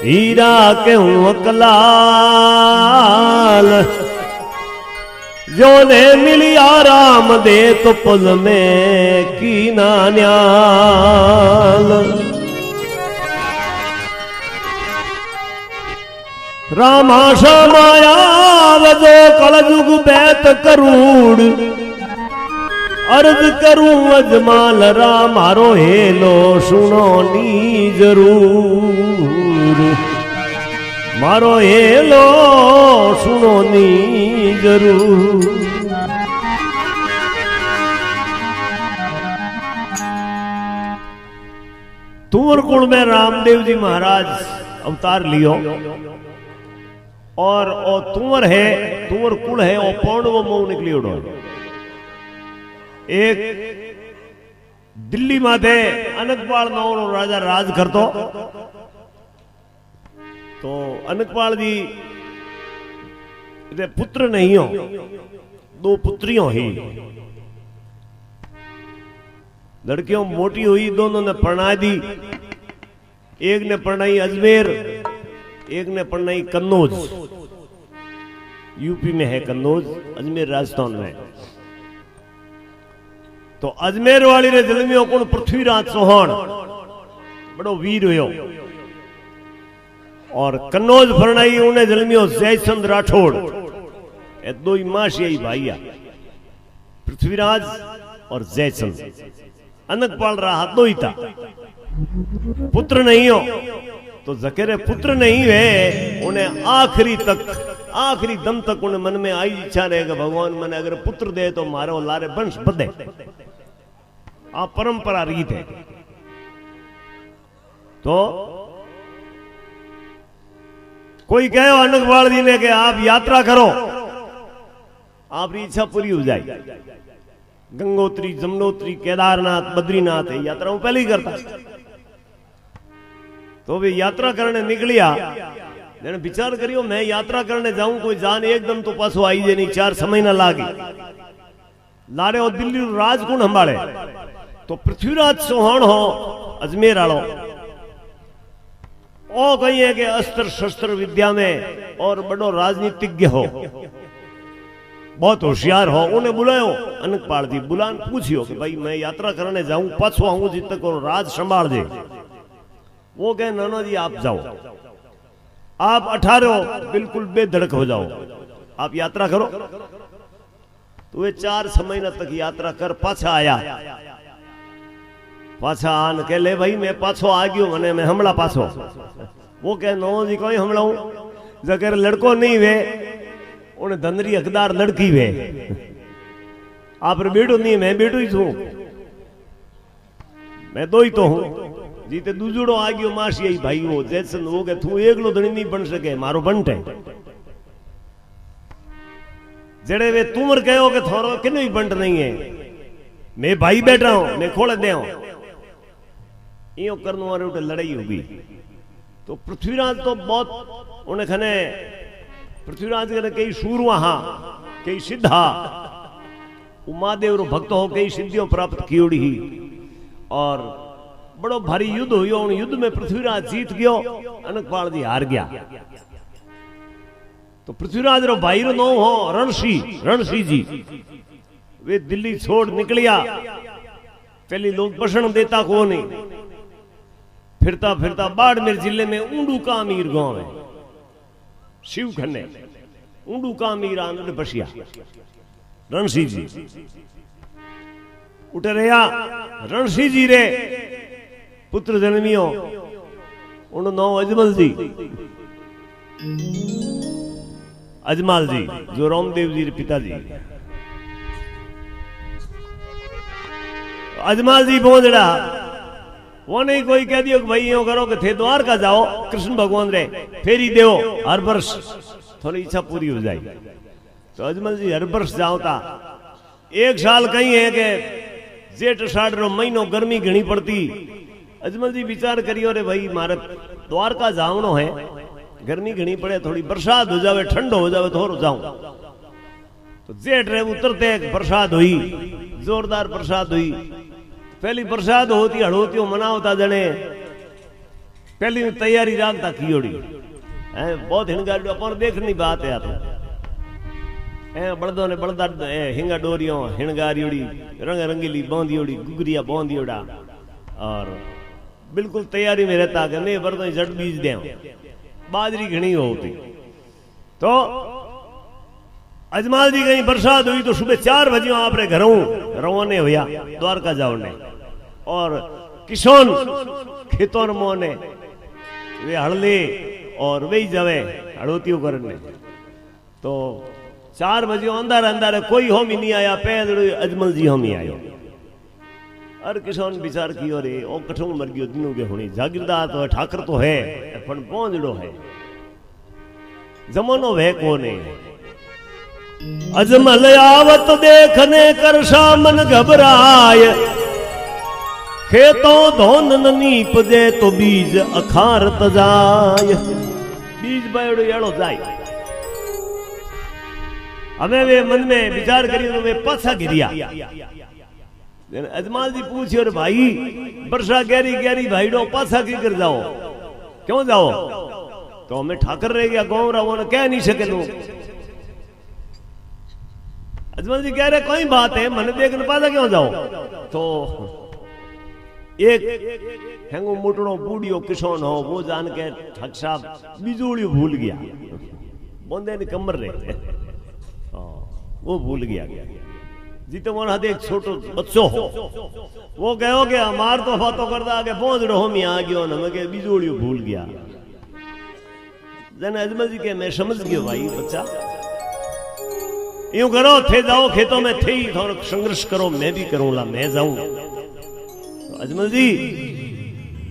हीरा के हूं अकलाल जो ने मिली आराम दे तो पुल में की नान्याल रामा माया वजो कलजुग बैत करूड़ अर्ज करूं अजमाल राम मारो हेलो सुनो नी जरूर मारो हेलो सुनो नी जरूर। तुवर कुल में रामदेव जी महाराज अवतार लियो और तुवर है तुवर कुल है और पौंडव मुंह निकली उड़ो। एक दिल्ली माथे अनकपाल नाम राजा राज करतो तो अनकपाल जी पुत्र नहीं हो दो पुत्रियों ही लड़कियों मोटी हुई दोनों ने पढ़ा दी। एक ने पढ़ाई अजमेर एक ने पढ़ाई कन्नौज यूपी में है कन्नौज अजमेर राजस्थान में। तो अजमेर वाली ने जन्मियों को पृथ्वीराज चौहान बड़ो वीर हुयो और कन्नौज फरनाई उन्हें जन्मियों जयचंद राठौड़ ये दो ही माशी भाईया पृथ्वीराज और जयचंद। अनकपाल रहा दो ही था पुत्र नहीं हो तो जकेरे पुत्र नहीं है उन्हें आखिरी आखिरी दम तक उन्हें मन में आई इच्छा रहेगा भगवान मैंने अगर पुत्र दे तो मारो लारे वंश बदे आ परंपरा रीत है। तो कोई कहे अनकपाल जी ने कि आप यात्रा करो आपकी इच्छा पूरी हो जाए। गंगोत्री जमुनोत्री केदारनाथ बद्रीनाथ है यात्रा वो पहले ही करता तो वे यात्रा करने निकलिया मैंने विचार करियो मैं यात्रा करने जाऊं कोई जान एकदम तो पासो आई जे नहीं 4 महीना लागी लारे और दिल्ली राजकुंड संभाले तो पृथ्वीराज चौहान हो अजमेर आलो ओ कही है कि अस्त्र शस्त्र विद्या में और बड़ो राजनीतिज्ञ हो बहुत होशियार हो उन्हें बुलायो अनकपाल जी बुलान पूछियो कि भाई मैं यात्रा करने जाऊं पाछो आऊं जित तक राज संभाल दे। वो कहे नाना जी आप जाओ आप 18 बिल्कुल बेधड़क हो जाओ आप यात्रा करो। तो वे 4 महीना तक यात्रा कर पाछा आया पाछा आन के ले भाई मैं पाछो आ गयो मने मैं हमला पाछो। वो कहे नो जी कोई हमलाऊं जगह लड़को नहीं वे उन्हें धनरी हकदार लड़की वे आप बेटो नहीं मैं बेटो ही छू मैं दो ही तो हूं जीते दूजड़ो आ गयो मासी आई भाई वो जैसन हो गए तू एकलो धनी नहीं बन सके मारो बंट है जड़े वे तुमर कहो कि थोरो किन्हीं भी बंट नहीं है मैं भाई बैठा हूं मैं खोल दे यो करने वाले उठे लड़ाई होगी। तो पृथ्वीराज तो बहुत उन्हें खने पृथ्वीराज के कई शूरवा कई सिद्धा उमादेव रो भक्त हो कई सिद्धियों प्राप्त की ही और बड़ो भारी युद्ध हुयो उन युद्ध में पृथ्वीराज जीत गयो अनकपाल जी हार गया। तो पृथ्वीराज रो भाई रो नाम हो रणसी जी वे दिल्ली छोड़ निकलिया पहली लोग बसण देता को नहीं फिरता फिरता बाड़मेर जिले में ऊंडू का अमीर गांव है शिव खन्ने ऊंडू का अमीर आंध्र बसिया रणसी जी उठे रहा रणसी जी रे पुत्र जन्मियो उन नाम अजमाल जी जो रामदेव जी पिताजी अजमाल जी पहुंचड़ा वो नहीं कोई कह दियो कि भाई यो करो कि थे द्वारका जाओ कृष्ण भगवान रे फेरी देओ हर वर्ष थोड़ी इच्छा पूरी हो जाए। तो अजमल जी हर वर्ष जाओ था एक साल कहीं है कि जेठ अषाढ़ रो महीनो गर्मी घनी पड़ती अजमल जी विचार करियो रे भाई मारे द्वारका जावनो है गर्मी घनी पड़े थोड़ी बरसात हो जावे ठंडो हो जावे थोड़ो जाऊं। तो जेठ रे उतरते बरसात हुई जोरदार बरसात हुई पहली बरसात होती हड़ोतियों मनावता जने पहली तैयारी राखता कियोड़ी बहुत हिणगारी अपन देखनी बात है। आप बड़दों ने बड़दा हिंगा डोरियों हिणगारियोड़ी रंग रंगीली बौंदियोड़ी गुगरिया बौंदियोड़ा और बिल्कुल तैयारी में रहता कि नहीं बड़दों जट बीज दे बाजरी घनी होती। तो अजमाल जी कहीं बरसात हुई तो सुबह 4 बजे आप रे घरों रवाने हुआ द्वारका जाने और किशोन खेतों मोने वे हड़ले और वे जावे हड़ोतियों करने। तो 4 बजे अंदर अंदर कोई होमी नहीं आया, पैदल अजमल जी होमी आयो। अरे किसान विचार कियो रे ओ कठों मर गयो दिनों के होनी जागीरदार तो है ठाकर तो है पण पहुंचड़ो है जमानो वह कोने। अजमल आवत देखने कर मन घबराय खेतों धोन नीप दे तो बीज अखारत जाय। बीज बड़ो एड़ो जाय। हमें वे मन में विचार करिए तो वे पासा गिरिया। अजमाल जी पूछियो रे भाई वर्षा गहरी गहरी भाई डो पासा की कर जाओ क्यों जाओ? तो हमें ठाकर रह गया गाँव रहा वो कह नहीं सके लोग। अजमल जी कह रहे कोई बात है मन देखने पासा क्यों जाओ? तो एक हैंगो मोटड़ो बूढ़ियो किशोन हो वो जान के ठग साहब बिजोड़ी भूल गया बोंदे ने कमर रहे वो भूल गया जीते वो हाथ एक छोटो बच्चो हो वो कहो के हमार तो बातों करता आगे पहुंच रहो मैं आ गयो न के बिजोड़ी भूल गया। जन अजमल जी के मैं समझ गयो भाई बच्चा यूं करो थे जाओ खेतों में थे थोड़ा संघर्ष करो मैं भी करूंगा मैं जाऊं। तो अजमल जी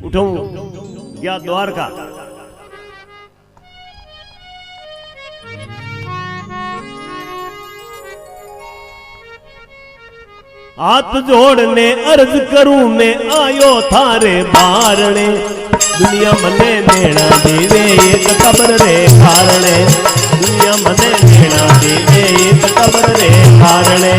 उठो गया द्वारका। हाथ जोड़ने अर्ज करूं मैं आयो थारे बारणे दुनिया मने नेना देवे एक कब्र रे कारणे दुनिया मने नेना देवे एक कब्र रे कारणे।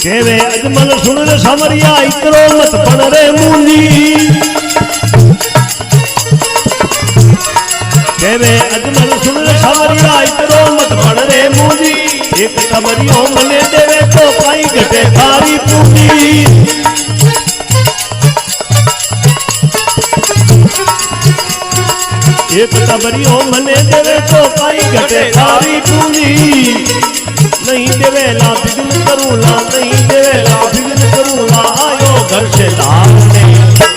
केवे अजमल सुन रे समरिया इतरो मत पण रे मूली केवे अजमल सुन रे समरिया इतरो मत पण रे मूली एक तबरियो मने देवे तो काई घटे थारी पूंजी। एक तबरियो मने देवे तो काई घटे थारी पूंजी नहीं देवेला बिगन करूला नहीं देवेला बिगन करूला आयो घर से धारने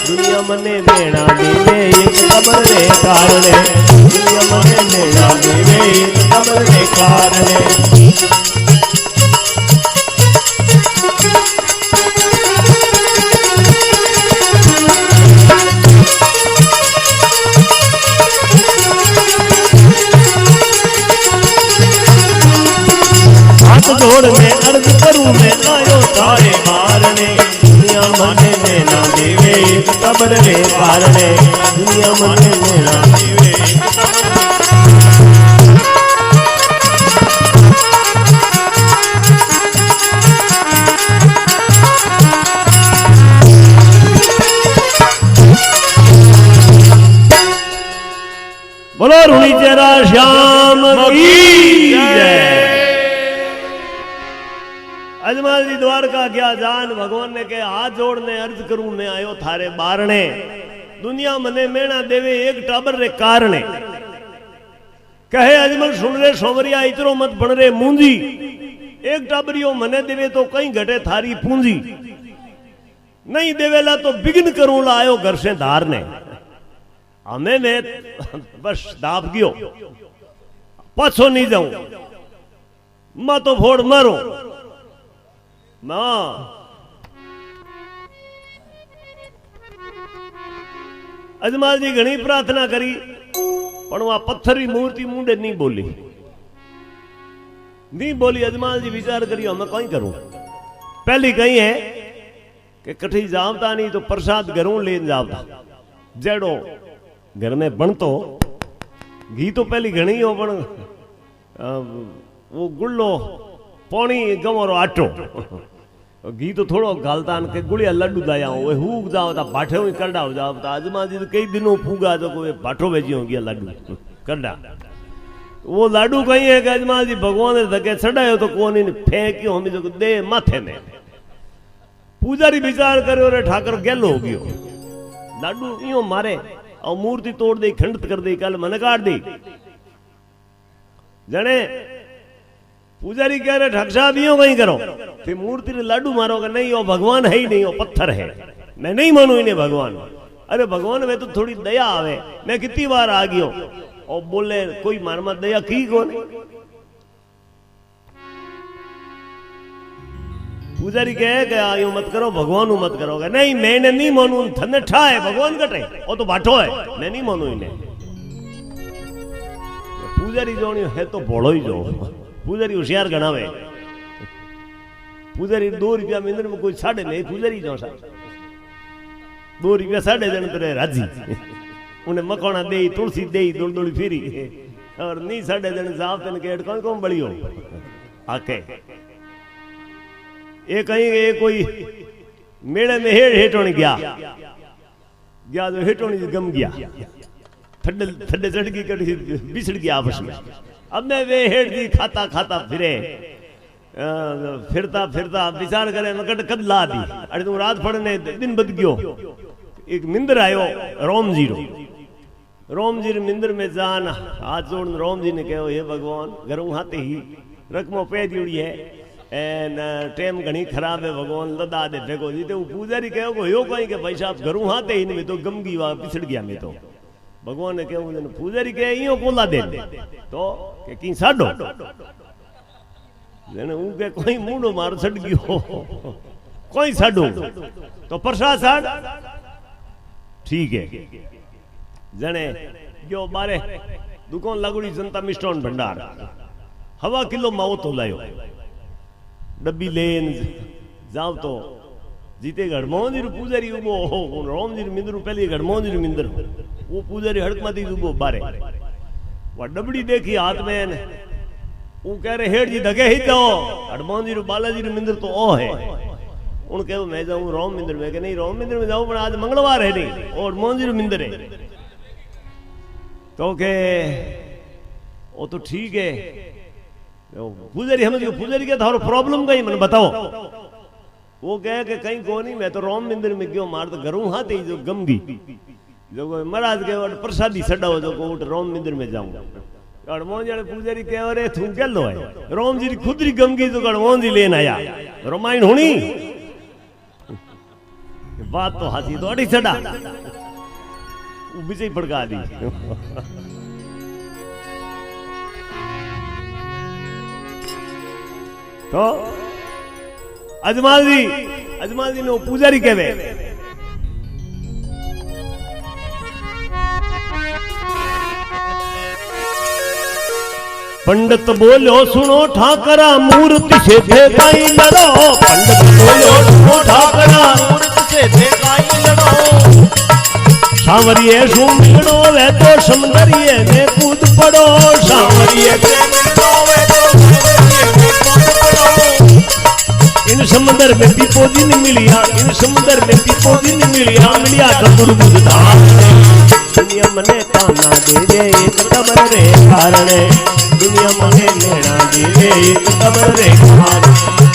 दुनिया मने देना देवे एक कब्र रे कारणे दुनिया मने देना देवे एक कब्र रे कारणे। जोड़ में अर्ज करूं मैं आयो तारे मारने दुनिया मने देना देवे एक कब्र रे कारणे दुनिया मने देना देवे। बोलो रूणी चेहरा श्याम की जय। अजमल जी द्वारका गया जान भगवान ने कहा हाथ जोड़ने अर्ज करूं मैं आयो थारे बारणे दुनिया मने मेणा देवे एक टाबर रे कारणे कहे अजमल सुन रे सोमरिया इतरो मत बन रे मूंजी एक टाबरियो मने देवे तो कहीं घटे थारी पूंजी नहीं देवेला तो बिगिन करूं ला आयो घर से धार ने हमें मैं बस दाब गयो पाछो नहीं जाऊं मैं तो फोड़ मारो अजमाल जी घणी प्रार्थना करी पण वहां पत्थर की मूर्ति मुंडे नहीं बोली नहीं बोली अजमाल जी विचार करियो मैं कहीं करूं। पहली कही है कि कठी जावता नहीं तो प्रसाद घरों ले जावता जेड़ो घर में बनतो घी तो पहली घणी हो पण वो गुल्लो पौनी गवरो आटो घी तो थोड़ो घालता के गुड़िया लड्डू दाया वो हूक जाओ ता बाठे हुई करडा हो जाओ ता अजमा जी तो कई दिनों फूगा जो कोई बाठो भेजी हो गया लड्डू करडा। वो लाडू कहीं है कि अजमा जी भगवान ने धके चढ़ायो तो कोनी ने फेंकियो हम जो दे माथे में। पूजारी विचार करे रे ठाकर गेलो हो गयो लाडू इयो मारे और मूर्ति तोड़ दे खंडित कर दे कल मन काट दी जने। पूजारी कह रहे ठाक साहब इयो कहीं करो फिर मूर्ति ने लाडू मारोगे नहीं वो भगवान है ही नहीं वो पत्थर है मैं नहीं मानू इन्हें भगवान। अरे भगवान में तो थोड़ी दया आवे मैं कितनी बार आ गयो और बोले कोई मार मत दया की कौन। पूजारी कहे कि यूं मत करो भगवान मत करोगे नहीं मैंने नहीं मानू थने ठा है भगवान कटे वो तो बाठो है मैं नहीं मानू इन्हें। पूजारी जो है तो भोड़ो ही जो पूजारी होशियार गणावे। पूजारी 2 रुपया मिंदर में कोई साढ़े नहीं पूजारी जो सा 2 रुपया साढ़े जन तेरे राजी उन्हें मकोना दे तुलसी दे दौड़ दौड़ी फिरी और नहीं साढ़े जन साहब तेन केट कौन कौन बड़ी हो आके ये कहीं ये कोई मेले में हेठोनी गया तो हेठोनी गम गया थड्डे थड्डे चढ़ गई कटी बिछड़ गया आपस में। अब मैं वे हेठ दी खाता खाता फिरे फिरता फिरता विचार करे मैं कट कद ला दी अरे तुम रात पड़ने दिन बद गयो। एक मिंदर आयो रोम जी मिंदर में जान हाथ जोड़ रोम जी ने कहो हे भगवान घरों हाथे ही रकमो पे दी है एन टेम घनी खराब है भगवान लदा दे फेको जी तो पूजारी कहो को यो कहीं के भाई साहब घरों हाथे ही नहीं तो गमगी वा पिछड़ गया मैं तो भगवान ने कहो पूजारी कहे इयो कोला दे तो के की साडो जने ऊ के कोई मुंडो मार छड़ गयो कोई साडो तो प्रसाद साड ठीक है जने गयो बारे दुकान लगुड़ी जनता मिष्टान भंडार हवा किलो माओ तो लायो डब्बी लेन जाओ तो जीते गढ़मोहन जी पूजारी उबो हो रोम जी मिंदर पहले गढ़मोहन जी मिंदर वो पूजारी हड़कमती उबो बारे वो डबड़ी देखी हाथ में वो कह रहे हेठ जी धके ही तो हनुमान जी बालाजी मिंदर तो ओ है उन कहो मैं जाऊं रोम मिंदर में नहीं रोम मिंदर में जाऊं पर आज मंगलवार है नहीं और हनुमान जी मिंदर है तो के वो तो ठीक है पूजारी हमें पूजारी क्या थारो प्रॉब्लम कहीं मैंने बताओ। वो कहे कि कहीं को नहीं मैं तो रोम मिंदर में क्यों मार तो घरों हाथ जो गमगी जो महाराज के प्रसादी सडाओ जो को रोम मिंदर में जाऊंगा गढ़मोहन जी पूजारी कह रहे तू क्या लो है रोम जी खुद ही गमगी तो गढ़मोहन जी लेन आया रोमायण होनी बात तो हाथी तो अड़ी सड़ा विजय भड़का दी। तो अजमाल जी ने पूजारी कहवे पंडित बोलो सुनो ठाकरा मूर्ति से देखाई लड़ो पंडित बोलो सुनो ठाकरा मूर्ति से देखाई लड़ो सांवरिये सु मिलनो वे तो समुंदरिये में कूद पड़ो सांवरिये से मिलनो वे तो समुंदरिये में कूद पड़ो। इन समुंदर में पीपोजी नहीं मिलिया इन समुंदर में पीपोजी नहीं मिलिया कपूर बुधार दुनिया मने ताना दे दे एक कबर रे कारण दुनिया मने लेना दे दे एक कबर रे कारण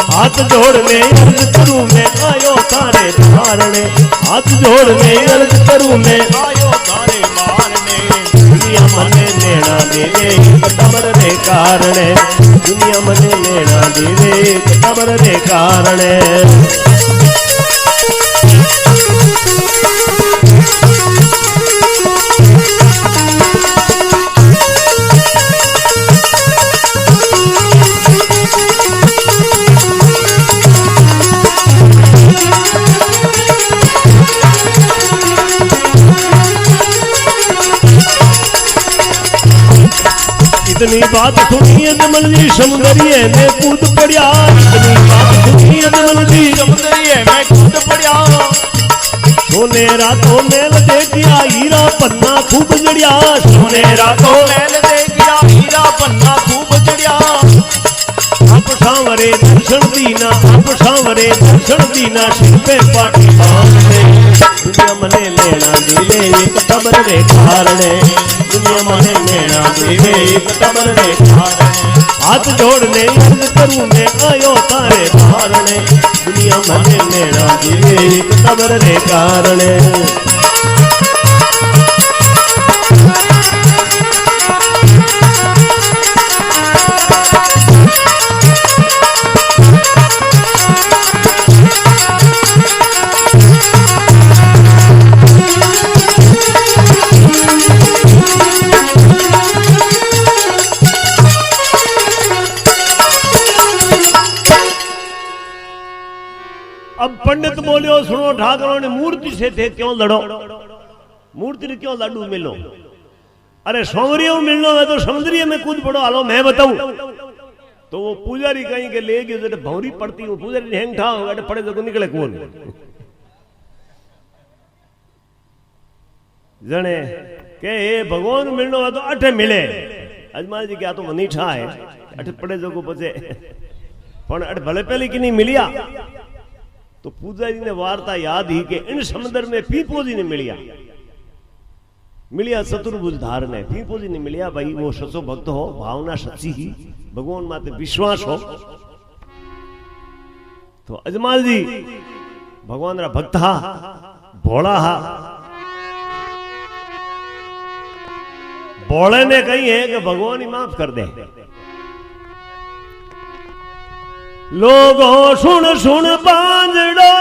हाथ जोड़ने अर्ज करूं मैं आयो तारे मारने हाथ जोड़ने अर्ज करूं मैं आयो तारे मारने दुनिया मने लेना दे दे एक कबर रे कारण दुनिया मने लेना दे दे एक कबर रे कारण। इतनी बात सुनी अजमल जी समुद्रिये में कूद पड़ा। इतनी बात सुनी अजमल जी समुद्रिये में कूद पड़ा। सोने रातों मेल देखिया हीरा पन्ना खूब जड़िया। सोने रातों मेल देखिया हीरा पन्ना खूब जड़िया। आप सांवरे दर्शन दीना, आप सांवरे दर्शन दीना, सिर पे पाटी बांधे। दुनिया मने लेना देवे एक कब्र रे कारणे। दुनिया मने लेना देवे एक कब्र रे कारणे। हाथ जोड़ने अर्ज करूं मैं आयो तारे धारणे। दुनिया मने लेना देवे एक कब्र रे कारणे। अब पंडित बोलियो सुनो ठाकरों ने मूर्ति से थे क्यों लड़ो, मूर्ति ने क्यों लाडू मिलो। अरे सौंवरियों मिलनो है तो समुद्री में कूद पड़ो। हालो मैं बताऊं तो वो पुजारी कहीं के ले गए तो भौरी पड़ती हूँ। पुजारी ने हैंग ठाओ अटे पड़े तो निकले कौन जने के ये भगवान मिलनो है तो अटे मिले। अजमाल जी क्या तो मनी छा है अटे पड़े जो को बचे पण अटे भले पहले की नहीं मिलिया। तो पूजारी ने वार्ता याद ही के इन समुद्र में पीपो जी ने मिलिया चतुर्भुज धार ने। पीपो जी ने मिलिया भाई वो सचो भक्त हो, भावना सच्ची ही, भगवान माते विश्वास हो। तो अजमाल जी भगवान रा भक्त हा, भोला हा। भोले ने कही है कि भगवान ही माफ कर दे। लोगों सुन सुन बांजड़ो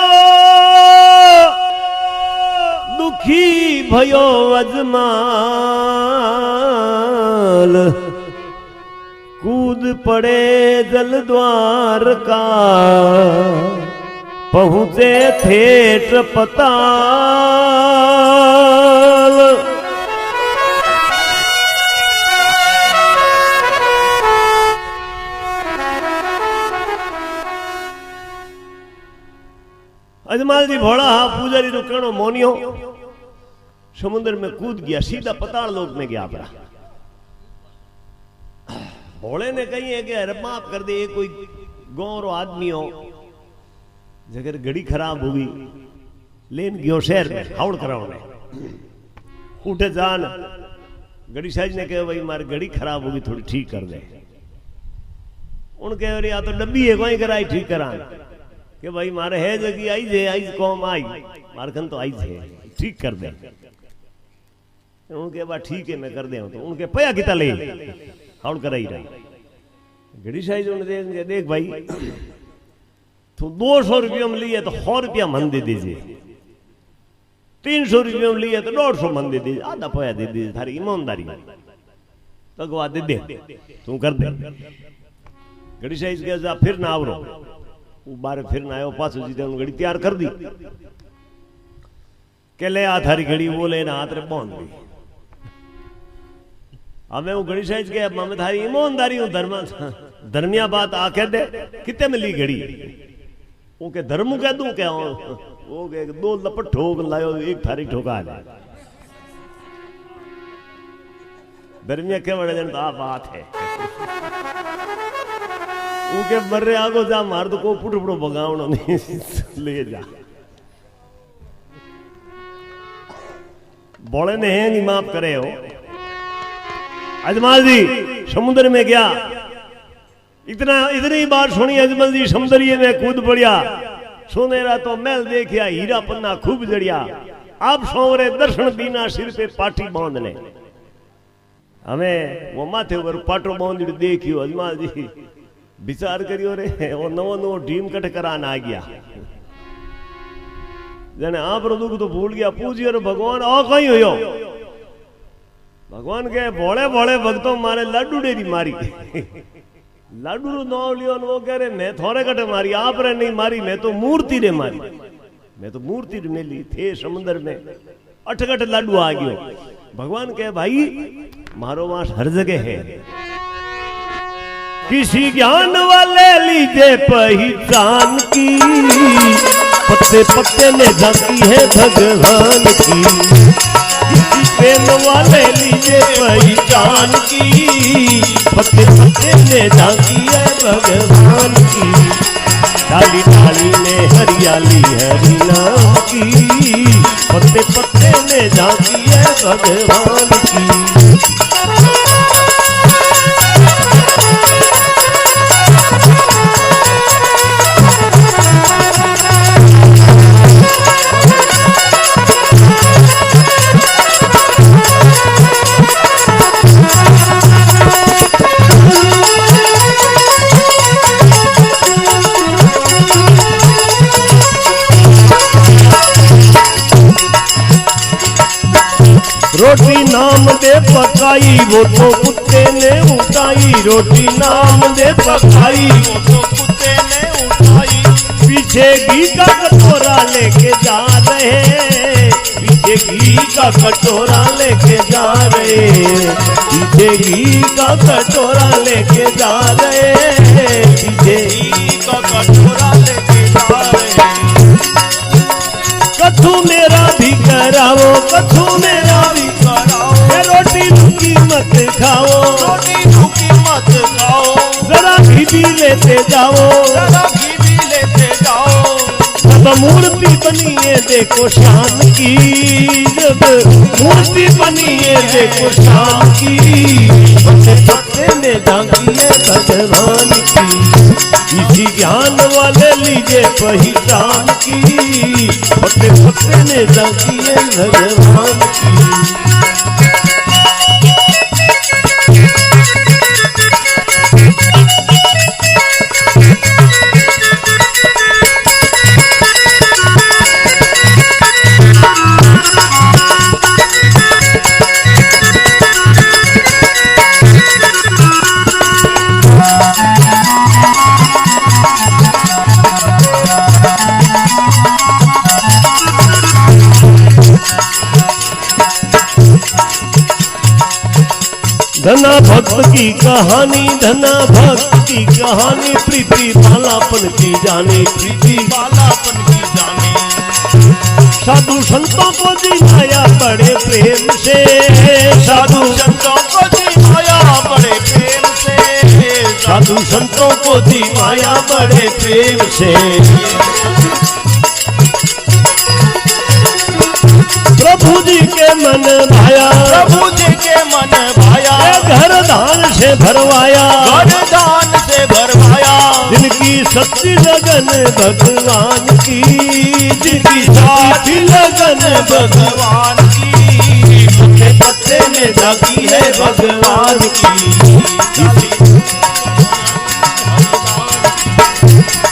दुखी भयो अजमाल। कूद पड़े जल द्वार का पहुंचे ठेठ पताल। अजमाल जी भोला हा, पुजारी तो कणो मोनियो समुद्र में कूद गया, सीधा पताल लोक में गया अपना। भोले ने कही है कि अरे माफ कर दे, कोई गांव रो आदमी हो जगह घड़ी खराब होगी लेन गयो शहर में हाउड़ कराने। उठे जान घड़ी साइज ने कहे भाई मारी घड़ी खराब होगी थोड़ी ठीक कर दे। उनके अरे या तो डब्बी है कोई कराई ठीक करा कि भाई मारे है जगी आई जे आई कौम आई मारखन तो आई जे ठीक कर दे। उनके बाद ठीक है मैं कर दे। तो उनके पया किता ले हाउड़ कराई रही घड़ी साइज उन्हें देख भाई तो 200 रुपये में लिए तो 100 रुपया मन दे दीजिए, 300 रुपये में लिए तो 150 मन दे दीजिए, आधा पया दे दीजिए, थारी ईमानदारी तो गवा दे दे तू कर दे। घड़ी साइज के जा फिर ना आवरो बारे फिर ना आयो पासो जीते घड़ी तैयार कर दी के ले आ थारी घड़ी वो लेना हाथ रे बांध दी। हमें वो घड़ी साइज के मैं थारी ईमानदारी हूं धर्मिया बात आ कह दे कितने मिली घड़ी वो के धर्म कह दूं क्या वो के 2 लपट ठोक लायो एक थारी ठोका ले धर्मिया के बड़े जन तो बात है वो के मर्रे आगो जा मार तो को पुटपुड़ो भगावनो नहीं ले जा। बोले ने है नहीं माफ करे हो। अजमल जी समुद्र में गया, इतनी बार सुनी अजमल जी समुद्र में कूद पड़िया। सोनेरा तो महल देखिया हीरा पन्ना खूब जड़िया। आप सोवरे दर्शन दीना सिर पे पाठी बांध ले। हमें वो माथे ऊपर पाटो बांध देखियो अजमल जी विचार करियो रे वो नवो ड्रीम कट कराना आ गया जने आप दुख तो भूल गया पूजियो रे भगवान आ कहीं हो भगवान के भोले भोले भक्तों मारे लाडू डेरी मारी लाडू रो नाव लियो वो कह रहे मैं थोड़े कटे मारी आप रे नहीं मारी मैं तो मूर्ति रे मारी मैं तो मूर्ति रे मिली थे समुद्र में अठगठ लाडू आ गयो। भगवान के भाई मारो वास हर जगह है किसी ज्ञान वाले लीजिए पहचान की, पत्ते पत्ते में झांकी है भगवान की। किसी प्रेम वाले लीजिए पहचान की, पत्ते पत्ते में झांकी है भगवान की। डाली डाली में हरियाली हरि नाम की, पत्ते पत्ते में झांकी है भगवान की। रोटी नाम दे पकाई वो तो कुत्ते ने उठाई, रोटी नाम दे पकाई वो तो कुत्ते ने उठाई। पीछे घी का कटोरा लेके जा रहे, पीछे घी का कटोरा लेके जा रहे, पीछे घी का कटोरा लेके जा रहे, पीछे घी का कटोरा लेके जा रहे। कथू मेरा भी कराओ, कथू मेरा भी कराओ, रोटी की मत खाओ, रोटी भूखी मत खाओ, जरा घी भी लेते जाओ, जरा घी भी लेते जाओ। जब मूर्ति बनी है देखो शाम की, जब मूर्ति बनी है देखो शाम की, पत्ते पत्ते में झांकी है भगवान की। इसी ज्ञान वाले लीजिए पहचान की, पत्ते पत्ते में झांकी है भगवान की। धना भक्त की कहानी, धना भक्त की कहानी, प्रीति बालापन की जानी, प्रीति बालापन की जानी। साधु संतों को जिलाया बड़े प्रेम से, साधु संतों को जिलाया बड़े प्रेम से, साधु संतों को जिलाया बड़े प्रेम से। प्रभु जी के मन भाया, प्रभु जी के मन भाया, घर दान से भरवाया, घर दान से भरवाया। जिनकी सच्ची लगन भगवान की, जिनकी साथी लगन भगवान की, पत्ते पत्ते में झांकी है भगवान की।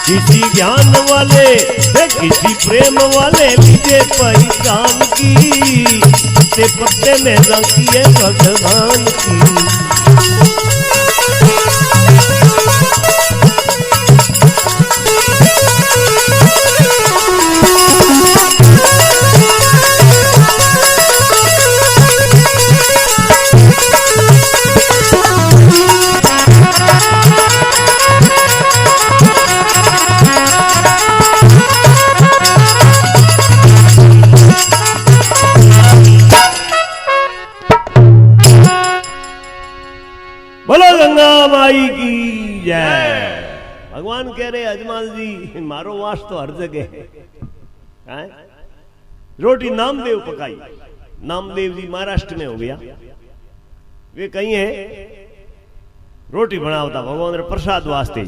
किसी ज्ञान वाले किसी प्रेम वाले लीजिए पहचान की, पत्ते पत्ते में झांकी है भगवान की। बोलो गंगा माई की जय। भगवान कह रहे अजमाल जी मारो वास तो हर जगह है। रोटी नामदेव पकाई, नामदेव जी महाराष्ट्र में हो गया, वे कहीं है रोटी बनावता भगवान रे प्रसाद वास्ते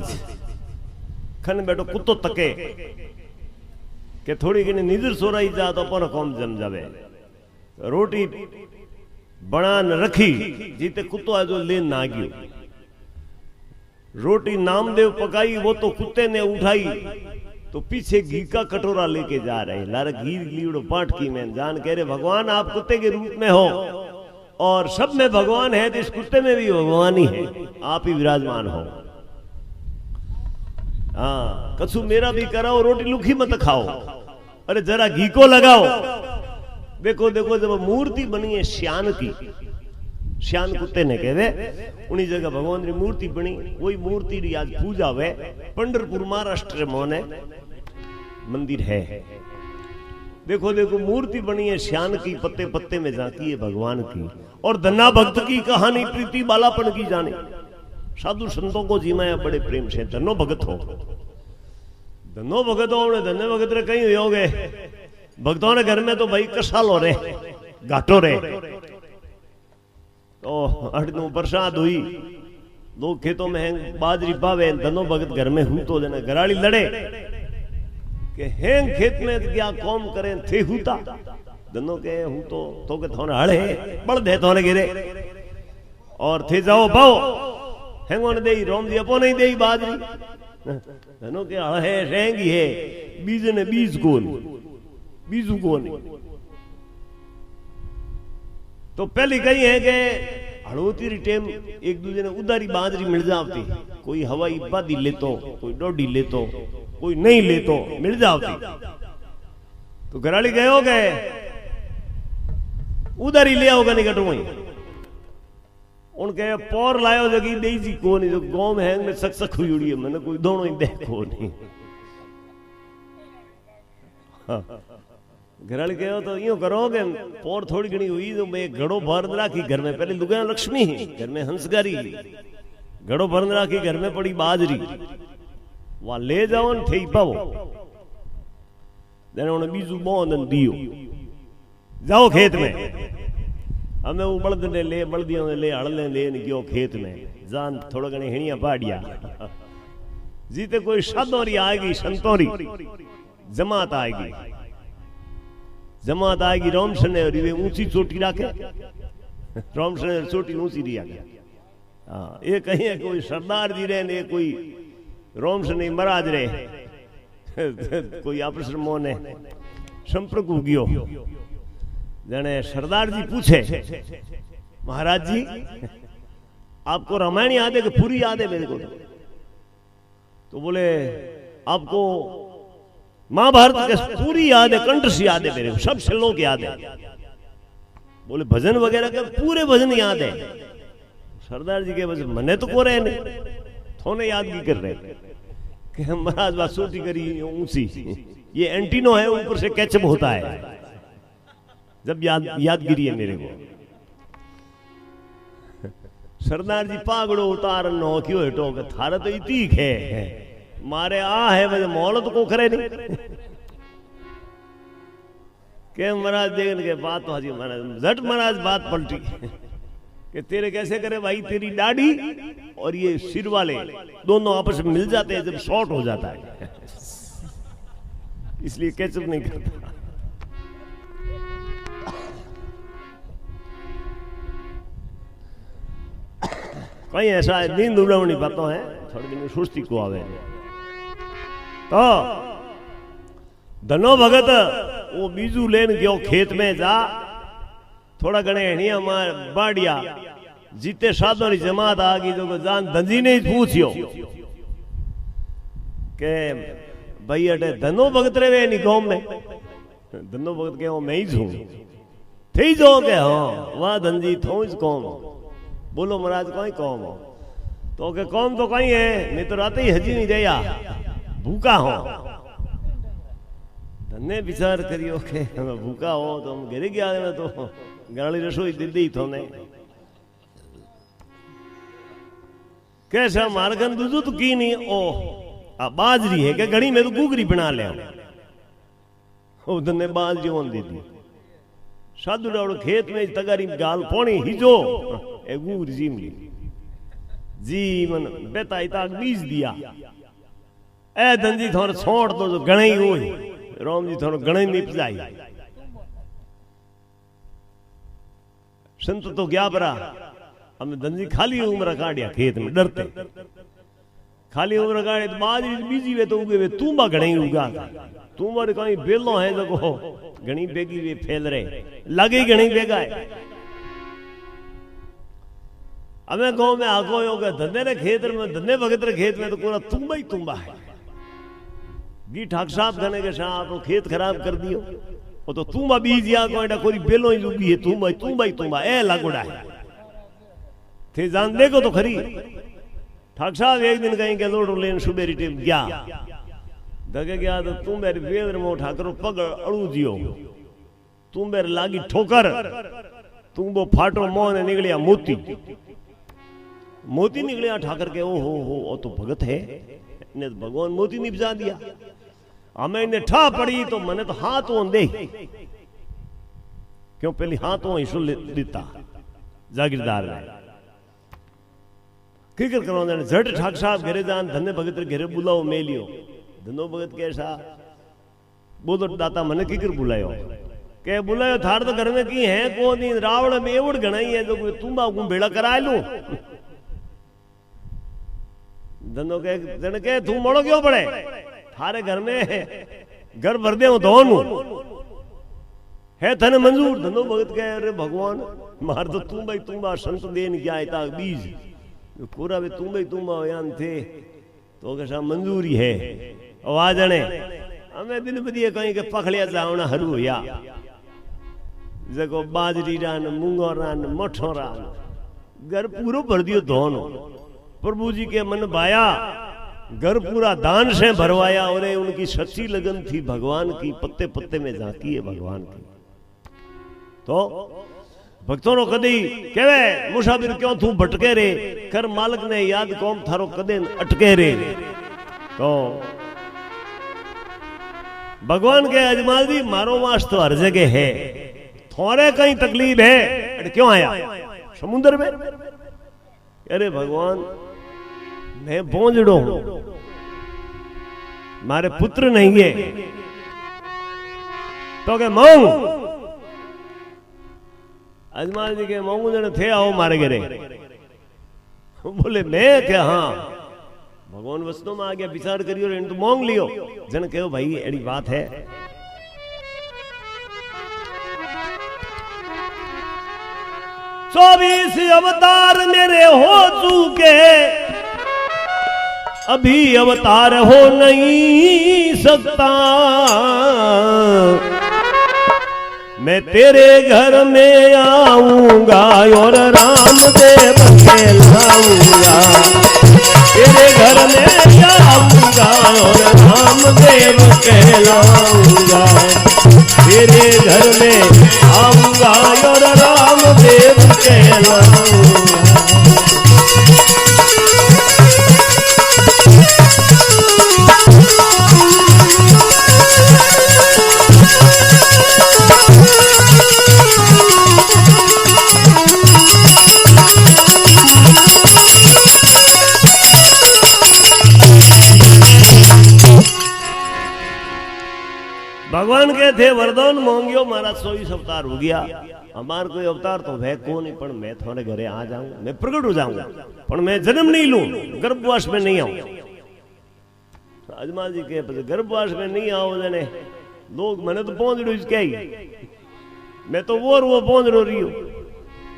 खन बैठो कुत्तो तके के थोड़ी घनी निजर सोराई जा तो अपन कौम जम जावे। रोटी बनान रखी जीते कुत्तो आज लेन ना गयो। रोटी नामदेव पकाई वो तो कुत्ते ने उठाई तो पीछे घी का कटोरा लेके जा रहे। लारा घी लीड़ो पाट की मैं जान कह रहे भगवान आप कुत्ते के रूप में हो और सब में भगवान है तो इस कुत्ते में भी भगवान ही है, आप ही विराजमान हो। हाँ कछु मेरा भी कराओ, रोटी लुखी मत खाओ, अरे जरा घी को लगाओ। देखो देखो जब मूर्ति बनी है श्यान की, श्यान कुत्ते ने कहवे उन्हीं जगह भगवान की मूर्ति बनी। वही मूर्ति री आज पूजा हुए। पंढरपुर महाराष्ट्र मोने मंदिर है। देखो देखो मूर्ति बनी है श्यान की, पत्ते पत्ते में झांकी है भगवान की। और धन्ना भक्त की कहानी प्रीति बालापन की जाने। साधु संतों को जीमाया बड़े प्रेम से। धनो भगत हो, धनो भगत हो, धन्य भगत रे कहीं हो गए भक्तों ने घर में तो भाई कसाल हो रहे, घाटो रहे। तो 8-9 बरसात हुई, लोग खेतों में बाजरी पावे, धनो भगत घर में हूं तो देना घराली लड़े कि हेंग खेत में क्या कौम करें थे हूता। धनो के हूं तो के थोने हड़े बड़ दे थोने गिरे और थे जाओ पाओ हेंगो ने दे रोम जी अपो नहीं दे बाजरी। धनो के हड़े रहेंगी है बीज ने बीज को बीजू को नहीं। तो पहली कही है कि हड़ोती री टेम एक दूसरे ने उधारी बाजरी मिल जाती। कोई हवाई बादी ले तो, कोई डोडी ले तो, कोई नहीं ले तो मिल जाती। तो घराली गए हो गए उधारी ले आओगे नहीं कटो वही उनके पौर लायो जगी दे जी को नहीं। जो गांव में है में सक हुई उड़ी है मैंने कोई दोनों ही देखो नहीं। घराली गए तो यूं करोगे पौर थोड़ी घनी हुई तो मैं घड़ो भर राखी घर में। पहले लुगाया लक्ष्मी ही घर में हंसगारी, घड़ो भर राखी घर में पड़ी बाजरी, वहां ले जाओ न थे पाओ देने उन्हें बीजू बोंदन दियो जाओ खेत में। हमें वो बल्द ने ले बल्दियों ने ले हड़ले ले गयो खेत में जान थोड़ा घनी हिणिया पाड़िया। जीते कोई शादोरी आएगी संतोरी जमात आएगी, जमात आएगी रोमशन ने और ऊंची चोटी रखे। रोमशन ने चोटी ऊंची दिया गया। हाँ ये कहीं है कोई सरदार जी रहे ने कोई रोमशन नहीं महाराज रहे कोई आपस मोने संपर्क हो गयो। जने सरदार जी पूछे महाराज जी आपको रामायण याद है कि पूरी याद है मेरे को? तो बोले आपको महाभारत के पूरी याद है, कंठ से याद है मेरे को, सब श्लोक याद है। बोले भजन वगैरह के पूरे भजन याद है। सरदार जी के बस मने तो को रहे नहीं थोने याद भी कर रहे कि हम महाराज बात सोटी करी ऊंची ये एंटीनो है ऊपर से कैचअप होता है जब यादगिरी है मेरे को। सरदार जी पागड़ो उतार नो क्यों हेटो के थारा तो इतीक है मारे आ है वजह मोहलत को करे नहीं के महाराज देखने के बात तो हाजी महाराज झट महाराज बात पलटी कि तेरे कैसे करे भाई तेरी दाढ़ी और ये सिर वाले दोनों आपस में मिल जाते हैं जब शॉर्ट हो जाता है इसलिए कैचअप नहीं करता। कहीं ऐसा है नींद उड़ावनी बातों है थोड़ी दिन सुस्ती को आवे तो धनो भगत वो बीजू लेन गयो खेत में जा थोड़ा घने हणिया मार बाड़िया जीते साधो री जमात आ गई जो जान धंजी ने पूछियो के भाई अटे धनो भगत रे नी गांव में। धनो भगत के मैं ही छू थी जो के हाँ वाह धंजी थो इस कौम। बोलो महाराज कोई कौम हो तो के कौम तो कहीं है मैं तो रात ही हजी नहीं गया भूखा हो। धन्य विचार करियो के भूखा हो तो हम घरे गया तो गाड़ी रसोई दीदी थोने कैसा मारगन दूजू तो की नहीं ओ आ बाजरी है क्या घड़ी में तो गुगरी बना ले ओ धन्य बाजरी होन दीदी साधु डावड़ो खेत में तगारी गाल पोनी हिजो ए गुगरी जीमली जीवन बेटा इताक बीज दिया ए धंजी थोड़ा छोड़ दो जो गणे ही होई रोम जी थोड़ा गणे निप जाई। संत तो क्या बरा हमने धंजी खाली उम्र काटिया खेत में डरते खाली उम्र काटे तो बाजरी बीजी वे तो उगे वे तूंबा गणे ही उगा तूंबा रे कहीं बेलो है जो घनी बेगी वे फैल रहे लगे घनी बेगा है। हमें गांव में आगो होगा धंधे रे खेत में धंधे भगत रे खेत में तो पूरा तुम्बा ही तुम्बा है। गी ठाक साहब खाने के साथ तो खेत खराब कर दियो वो तो तुम्बा बीज या कोई बेलो ही लुगी है तुम्बा ही तुम्बा ए लागोड़ा है थे जान देखो तो खरी ठाक साहब एक दिन कहीं के लोड लेन सुबेरी टीम गया दगे गया तो तुम मेरे वेद में ठाकर पग अड़ू दियो तुम मेरे लागी ठोकर तुम वो फाटो मोह ने निकलिया मोती मोती निकलिया ठाकर के ओ हो तो भगत है ने तो भगवान मोती निपजा दिया हमें इन्हें ठा पड़ी तो मैंने तो हाथ वो दे क्यों पहले हाथ वो हिस्सो देता जागीरदार ने किकर करवा झट ठाक साहब घरे जान धन्य भगत घरे बुलाओ मेलियो धनो भगत कैसा बोलो दाता मने किकर बुलायो के बुलायो थार तो घर में की है को नहीं रावण में एवड़ गणाई है जो तुम को भेड़ा करा लू धनो के जन के तू मोड़ो क्यों पड़े थारे घर में घर भर दे धोन है थने मंजूर धनो भगत कहे अरे भगवान मार तो तुम भाई तुम संत देन क्या इता बीज पूरा भी तुम यान थे तो कैसा मंजूरी है आवाज ने हमें दिन बदिए कहीं के पखड़िया जावना हरू या जको बाजरी रान मूंगो रान मठो रान घर पूरो भर दियो धोनो प्रभु जी के मन भाया घर पूरा दान से भरवाया और उनकी सच्ची लगन थी भगवान की पत्ते पत्ते में झांकी है भगवान की तो भक्तों नो कदी केवे मुसाफिर क्यों तू भटके रे कर मालिक ने याद कौम थारो कदे अटके रे तो भगवान के अजमाल जी मारो वास तो हर जगह है थोड़े कहीं तकलीफ है क्यों आया समुद्र में अरे भगवान मैं बोंजड़ो हूं मारे पुत्र नहीं है तो के मांग अजमाल जी के मांगू जने थे आओ मारे घरे बोले मैं क्या हाँ भगवान वस्तु में आ गया विचार करियो इन तो मांग लियो जन कहो भाई एड़ी बात है 24 अवतार मेरे हो चुके अभी अवतार हो नहीं सकता मैं तेरे घर में आऊंगा और राम देव के लाऊंगा तेरे घर में आऊंगा और राम देव के लाऊंगा तेरे घर में आऊंगा और राम देव के लाऊंगा भगवान के थे वरदान मांगियो मारा 100 अवतार हो गया हमार कोई अवतार तो वह को नहीं पण मैं थोड़े घरे आ जाऊं मैं प्रकट हो जाऊंगा पण मैं जन्म नहीं लूं गर्भवास में नहीं आऊं अजमाल जी के गर्भवास में नहीं आओ जने लोग मैंने तो पहुंच रो इसके ही मैं तो वो पहुंच रो रही हूं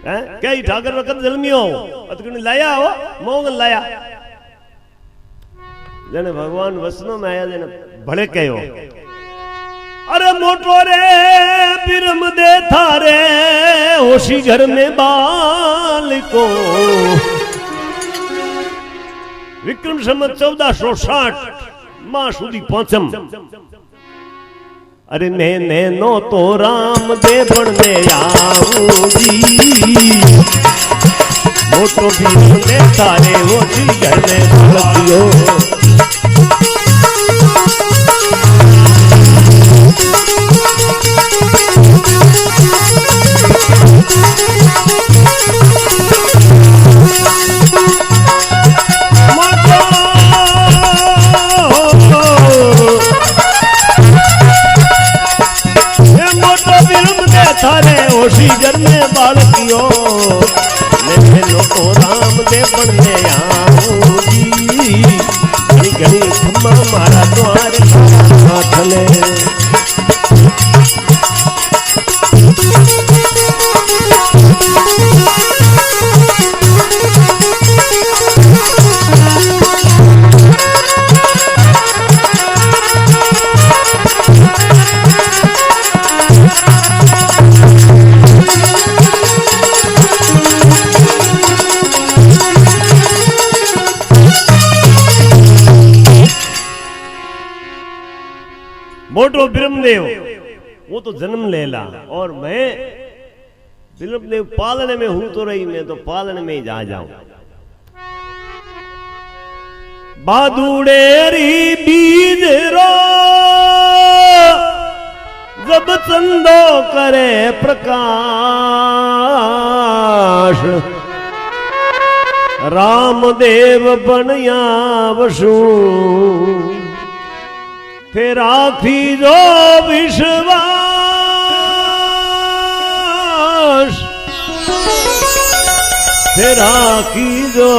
हैं कई ठाकर रकत जन्मी हो अतकनी लाया हो मोगन लाया जने भगवान वसनो में आया जने भले कहो अरे मोटो रे बिरम दे थारे होशी घर में बाल को विक्रम संवत 1460 मां सुधी पहुंचम अरे मैंने नो तो राम दे बनने आऊंगी मोटो बिरम दे थारे होशी घर में बाल थारे होशी घर में बालकियो मैं तो राम दे बनने आऊंगी घड़ी घड़ी खम्मा मारा द्वार हाथ में मोटो ब्रह्मदेव वो तो जन्म लेला और मैं ब्रह्मदेव पालने में हूं तो रही, मैं तो पालने में ही जा जाऊं। बादुड़ेरी बीज रो जब चंदो करे प्रकाश, रामदेव बनया वसु फिर राखी जो विश्वास, फिर राखी जो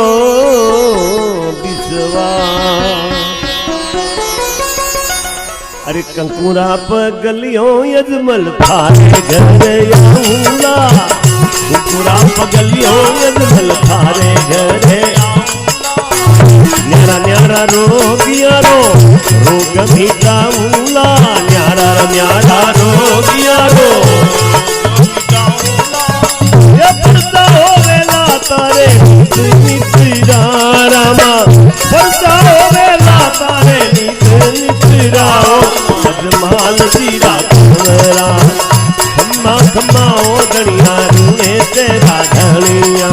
विश्वास। अरे कंकुरा पर गलियों यजमल थारे घर आऊंगा, कंकुरा पर गलियों यजमल थारे घर। न्यारा न्यारा रोगिया रो रोग मिटाऊंगा, न्यारा न्यारा रोगिया रो ये पड़ता हो वेला तारे नित रामा, पड़ता हो वेला तारे नित राओ। सजमाल जीरा कमरा खम्मा खम्मा ओ धनिया रूए तेरा धनिया।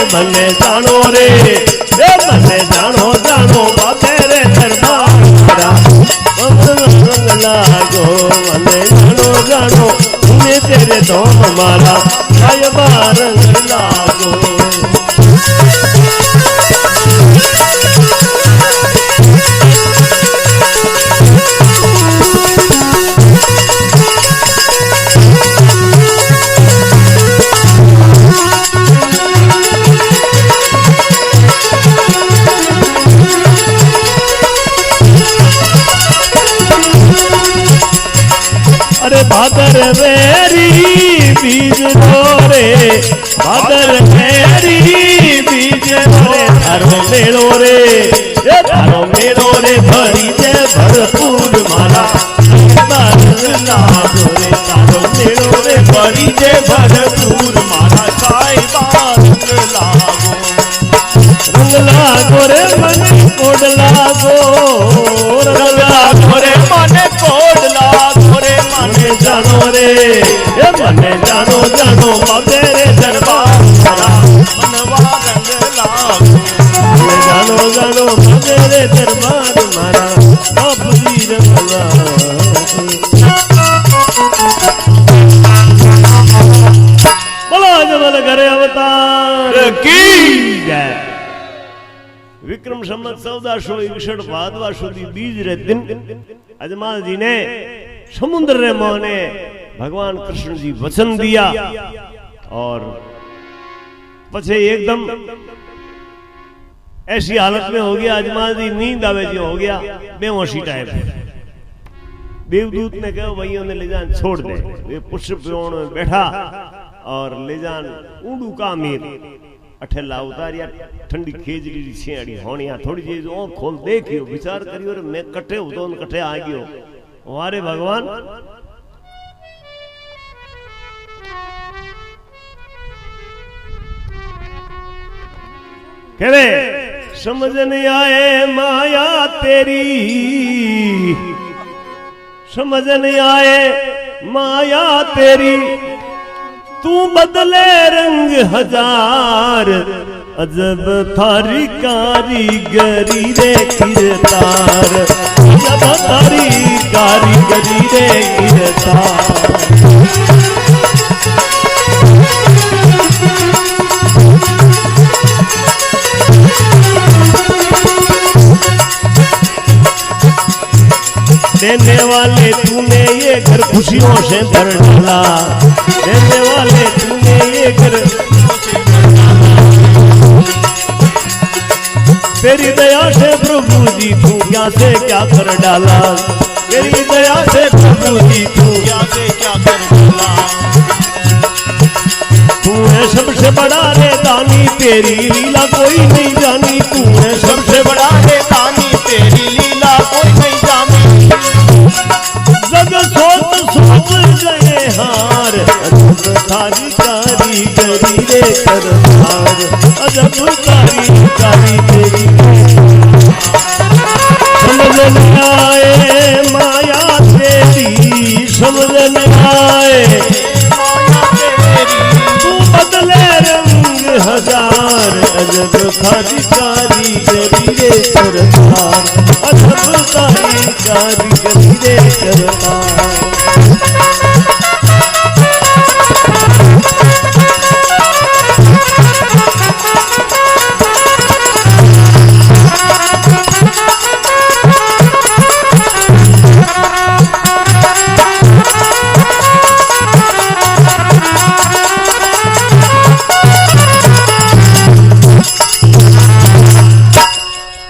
मने जानो रे ए मने जानो जानो बाबे रे दरबारा, रंग लागो मने जानो जानो तुम्हें तेरे धोम मारा साहिबा रंग लागो। अरे भादर मेरी बीज रे, भादर मेरी बीज रे, थारो मेलो रे थारो मेलो रे भरी जे भरपूर मारा लागो रे, थारो मेलो रे भरी जे भरपूर मारा साहिबा रंग लागो रे मने कोड लागो, रंग लागो रे मने कोड लागो रे मने जानो रे ए मने जानो जानो बाबे रे दरबार मनवा रंग लागो, मने जानो जानो बाबे रे दरबार मारा बाबू जी रंग लागो। बोलो जमल करे अवतार की जय। विक्रम संवत 1461 भादवा सुधी बीज रे दिन अजमाल जी ने समुद्र रे मोहने भगवान कृष्ण जी वचन दिया और पछे एकदम ऐसी हालत में हो गया अजमाल जी नींद आवे जो हो गया बेहोशी टाइप। देवदूत ने कहा भाइयों ने ले जान छोड़ दे, वे पुष्प में बैठा और ले जान ऊंडू का मीर अठेला उतारिया ठंडी खेजड़ी छेड़ी होनिया थोड़ी चीज ओ खोल देखियो विचार करियो रे मैं कटे हूं तो कटे आ गयो वारे भगवान। कहवे समझ नहीं आए माया तेरी, समझ नहीं आए माया तेरी, तू बदले रंग हजार, अजब थारी कारीगरी रे किरदार, अजब थारी कारीगरी रे किरदार। देने वाले तूने ये घर खुशियों से भर डाला, देने वाले तूने ये घर तेरी दया से प्रभु जी तू क्या से क्या कर डाला, तेरी दया से प्रभु जी तू क्या से क्या कर डाला। तू है सबसे बड़ा रे दानी, तेरी लीला कोई नहीं जानी, तू है सबसे बड़ा है दानी, तेरी लीला कोई नहीं जानी। जग सोच सोच गए हार, अजब थारी कारीगरी रे करतार, अजब थारी कारीगरी समझ न आए माया तेरी, समझ न आए तू बदले रंग हजार, अजब थारी कारीगरी रे करतार, अजब थारी कारीगरी रे करतार।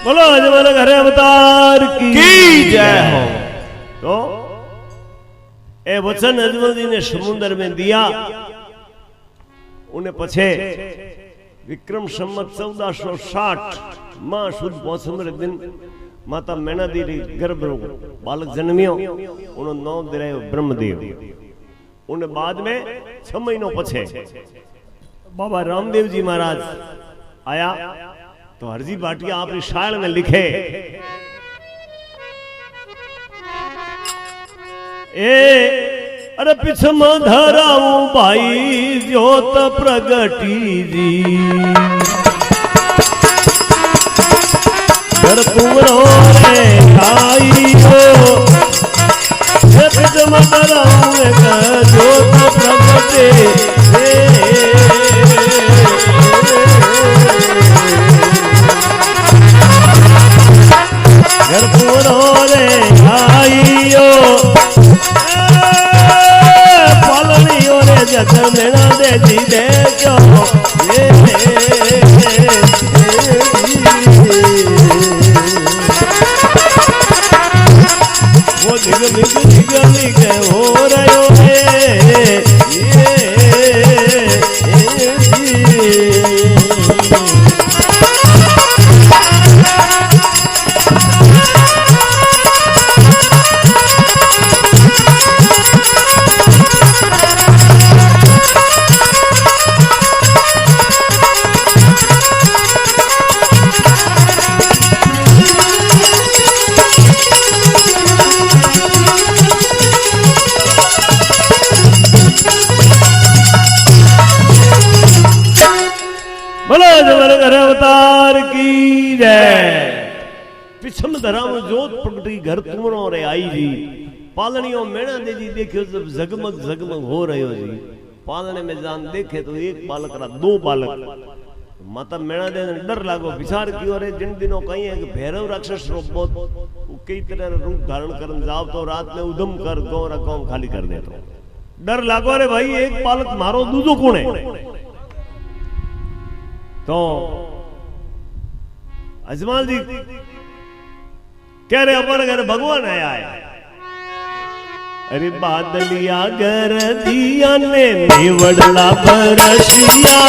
बोलो अजमल घरे अवतार की जय हो। तो ए वचन अजमल जी ने समुद्र में दिया, उन्हें पछे विक्रम संवत 1460 मां सुद मौसम रे दिन माता मैना दी गर्भ बालक जन्मियो, उन्हों नाम दिलायो ब्रह्मदेव। उन्हें बाद में 6 महीनों पछे बाबा रामदेव जी महाराज आया, तो हरजी भाटिया आपकी शायर में लिखे अरे पिछम धराऊ भाई ज्योत प्रगटी जी, घर तुमरो रे आई हो, पिछम धराऊ ज्योत प्रगटे घर पूरो रे आइयो, पालनियो रे जग मेरा दे जी देखो वो दिग दिग दिग दिग हो रहो है अवतार की जय। पिछम धराम जोत प्रगटी घर तुमरो रे आई जी, पालनियों मेणा दे जी देखियो जब जगमग जगमग हो रहे जी, पालने में जान देखे तो एक बालक रहा 2 बालक। माता मेणा दे डर लागो, विचार कियो रे जिन दिनों कहीं है कि भैरव राक्षस रो बहुत कई तरह रूप धारण करन जाव तो रात में उदम कर गौरा कौम खाली कर दे, तो डर लागो रे भाई एक बालक मारो दूजो कौन है। तो अजमल जी कह रहे अपन घर भगवान आया है, अरे बादलिया घर दिया ने निवड़ला बरसिया,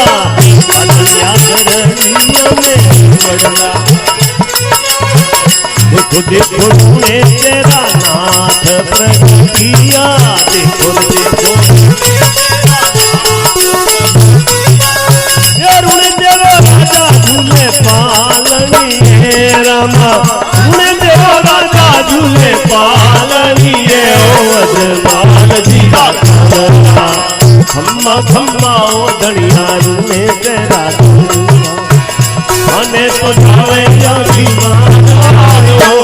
बादलिया घर दिया ने निवड़ला, देखो देखो तूने तेरा नाथ प्रगटिया, देखो देखो राजा झूले पालनी है रामा, उन्हें देव राजा झूले पालनी है, ओ अजमान जी का खम्मा खम्मा ओ धनिया रूने तेरा आने तो जावे जाती मानो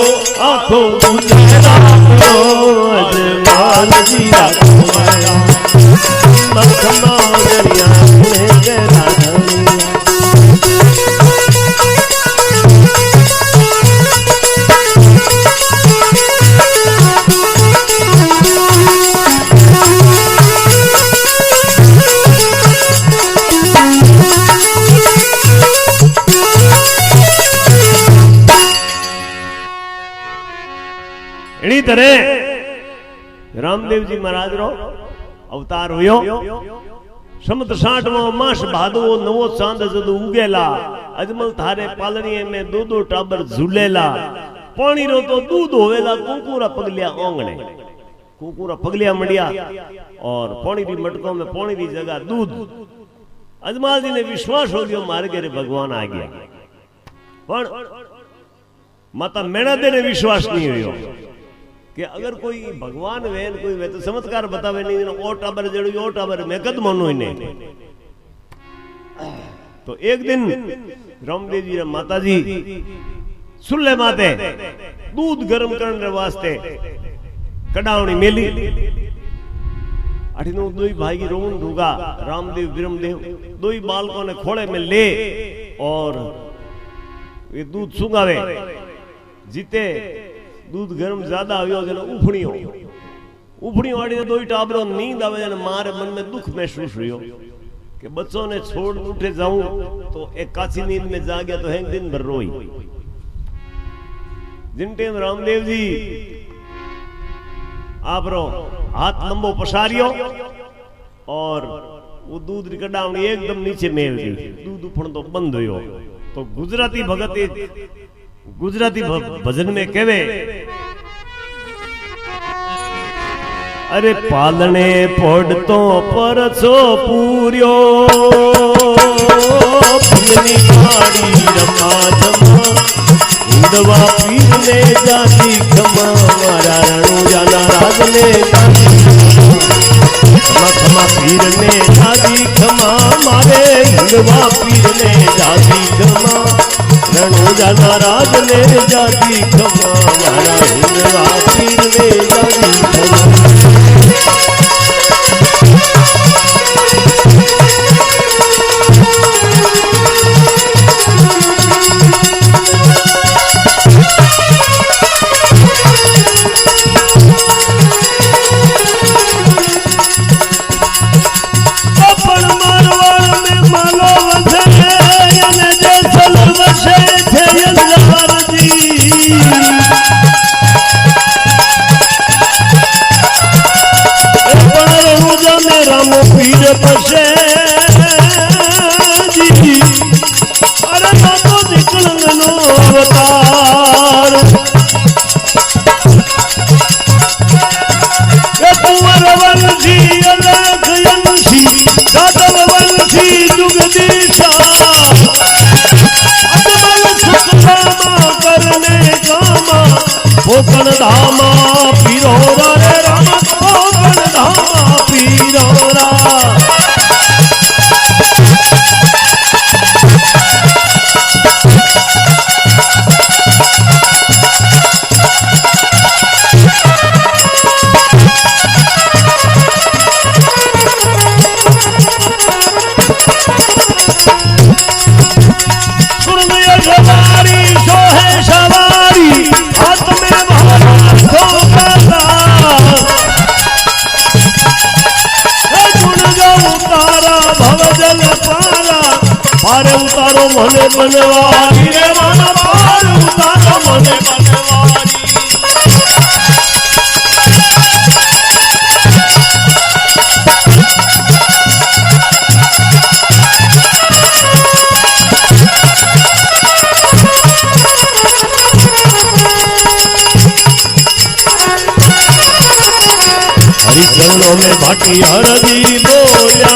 आंखों बुझेरा लो, अजमान जी का खम्मा खम्मा ओ धनिया रूने तेरा तरह रामदेव जी महाराज रो अवतार हुयो। समत 60 मास भादवो नवो चांद जद उगेला अजमल थारे पालनी में दो दो टाबर झूलेला पानी रो तो दूध होवेला कुकुरा पगलिया ओंगणे कुकुरा पगलिया मंडिया और पानी री मटकों में पानी री जगह दूध। अजमल जी ने विश्वास हो गया मार के रे भगवान आ गया पर माता मेणा दे ने विश्वास नहीं हुयो कि अगर कोई भगवान वेन कोई वे तो चमत्कार बतावे नहीं ओ टाबर जड़ो ओ टाबर मैं कद मानो इने। तो एक दिन रामदेव जी माता जी सुल्ले माते दूध गर्म करने वास्ते कडावनी मेली अठिनो दो भाई की रोन ढूगा रामदेव ब्रह्मदेव दो बालकों ने खोड़े में ले और ये दूध सुंगावे जीते दूध गर्म ज्यादा हुयो जने उफड़ियो वाली दो टाबरो नींद आवे जने मारे मन में दुख महसूस हुयो कि बच्चों ने छोड़ उठे जाऊं तो एक काची नींद में जा गया तो है दिन भर रोई। जिन टाइम रामदेव जी आप रो हाथ लंबो पसारियो और वो दूध री कडावनी एकदम नीचे मेल दी दूध उफण तो बंद हुयो। तो गुजराती भगत गुजराती भजन में कहवे अरे पालने पड़तो परचो पूर्यो पिलनी मारी रमा जमा हिंदवा पीर ने जाती खमा मारा रणु जाना राज ने खमा खमा पीर ने जाती खमा मारे हिंदवा पीर ने जाती खमा रणु जाना राज ने जाती खमा मारा हिंदवा पीर ने जाती खमा। कोकण धामा पीरोरा रे राम कोकण धामा पीरोरा पार उतारो मने बनवारी रे माना पार उतारो मने बनवारी। हरि चरणों में भाटी हरजी बोला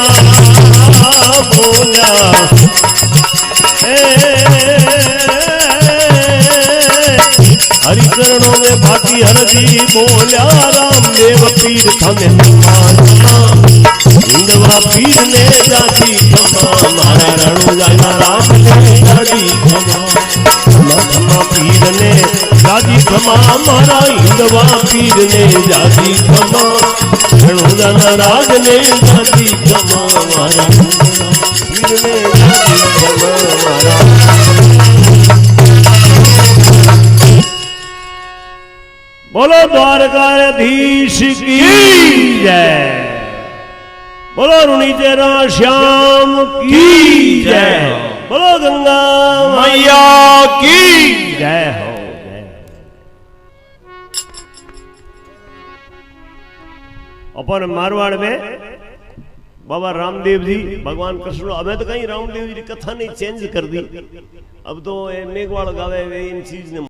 बोला हरि चरणों में भाटी हरजी बोला रामदेव पीर थमे हिंदवा पीर ने जाती खमा मारा रणु जाना राम ने जाती खमा खमा पीर ने जाती खमा मारा हिंदवा पीर ने जाती खमा रणु जाना राज ने जाती खमा मारा पीर ने जाती खमा मारा। बोलो द्वारकाधीश की जय, बोलो रुणिचेरा श्याम की जय, बोलो गंगा मैया की जय हो। अपन मारवाड़ में बाबा रामदेव जी भगवान कृष्ण, हमें तो कहीं रामदेव जी की कथा नहीं चेंज कर दी, अब तो मेघवाड़ गावे इन चीज ने